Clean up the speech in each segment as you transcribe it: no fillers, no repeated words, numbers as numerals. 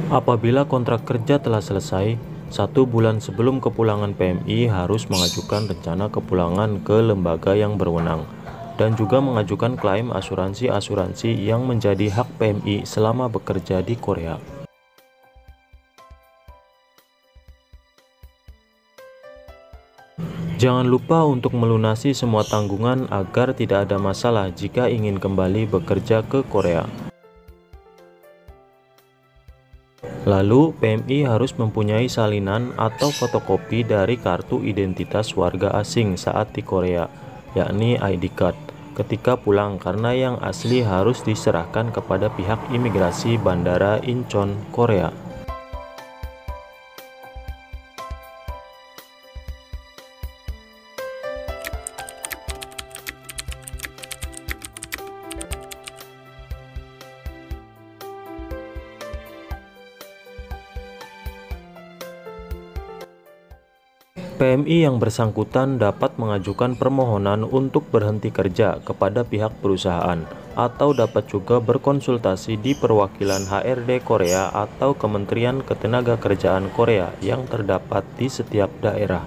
Apabila kontrak kerja telah selesai, 1 bulan sebelum kepulangan PMI harus mengajukan rencana kepulangan ke lembaga yang berwenang dan juga mengajukan klaim asuransi-asuransi yang menjadi hak PMI selama bekerja di Korea. Jangan lupa untuk melunasi semua tanggungan agar tidak ada masalah jika ingin kembali bekerja ke Korea. Lalu, PMI harus mempunyai salinan atau fotokopi dari kartu identitas warga asing saat di Korea, yakni ID card, ketika pulang karena yang asli harus diserahkan kepada pihak imigrasi Bandara Incheon, Korea. PMI yang bersangkutan dapat mengajukan permohonan untuk berhenti kerja kepada pihak perusahaan atau dapat juga berkonsultasi di perwakilan HRD Korea atau Kementerian Ketenagakerjaan Korea yang terdapat di setiap daerah.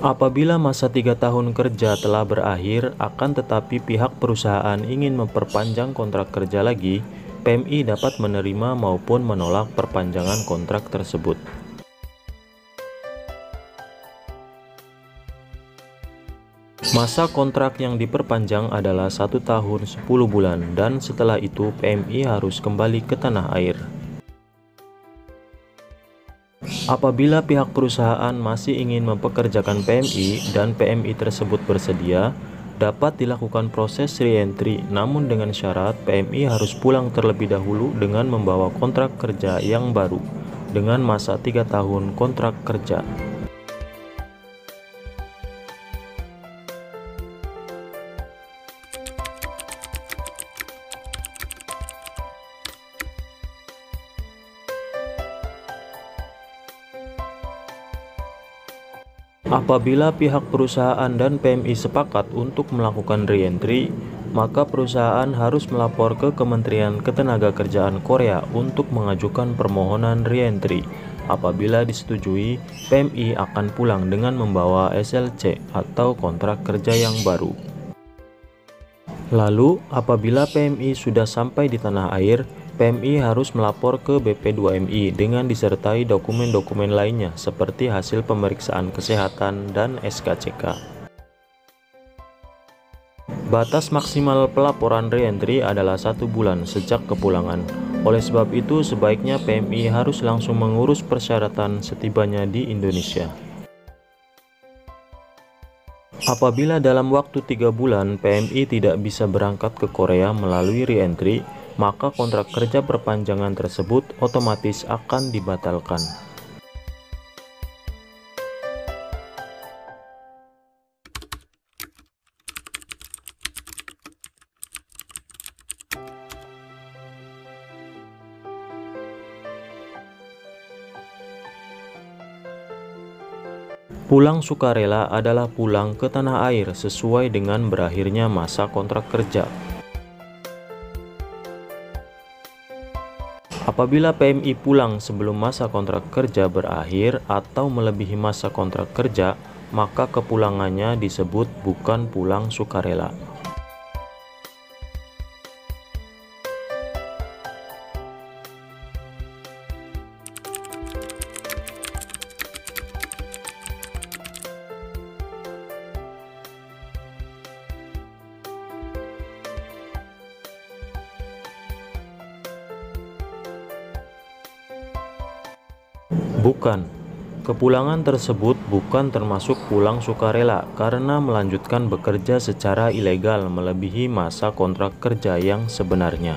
Apabila masa 3 tahun kerja telah berakhir, akan tetapi pihak perusahaan ingin memperpanjang kontrak kerja lagi, PMI dapat menerima maupun menolak perpanjangan kontrak tersebut. Masa kontrak yang diperpanjang adalah 1 tahun 10 bulan dan setelah itu PMI harus kembali ke tanah air. Apabila pihak perusahaan masih ingin mempekerjakan PMI dan PMI tersebut bersedia, dapat dilakukan proses re-entry, namun dengan syarat PMI harus pulang terlebih dahulu dengan membawa kontrak kerja yang baru dengan masa 3 tahun kontrak kerja. Apabila pihak perusahaan dan PMI sepakat untuk melakukan re-entry, maka perusahaan harus melapor ke Kementerian Ketenagakerjaan Korea untuk mengajukan permohonan re-entry. Apabila disetujui, PMI akan pulang dengan membawa SLC atau kontrak kerja yang baru. Lalu, apabila PMI sudah sampai di tanah air, PMI harus melapor ke BP2MI dengan disertai dokumen-dokumen lainnya seperti hasil pemeriksaan kesehatan dan SKCK. Batas maksimal pelaporan re-entry adalah 1 bulan sejak kepulangan. Oleh sebab itu, sebaiknya PMI harus langsung mengurus persyaratan setibanya di Indonesia. Apabila dalam waktu 3 bulan PMI tidak bisa berangkat ke Korea melalui re-entry, maka kontrak kerja perpanjangan tersebut otomatis akan dibatalkan. Pulang sukarela adalah pulang ke tanah air sesuai dengan berakhirnya masa kontrak kerja. Apabila PMI pulang sebelum masa kontrak kerja berakhir atau melebihi masa kontrak kerja, maka kepulangannya disebut bukan pulang sukarela. Bukan, kepulangan tersebut bukan termasuk pulang sukarela karena melanjutkan bekerja secara ilegal melebihi masa kontrak kerja yang sebenarnya.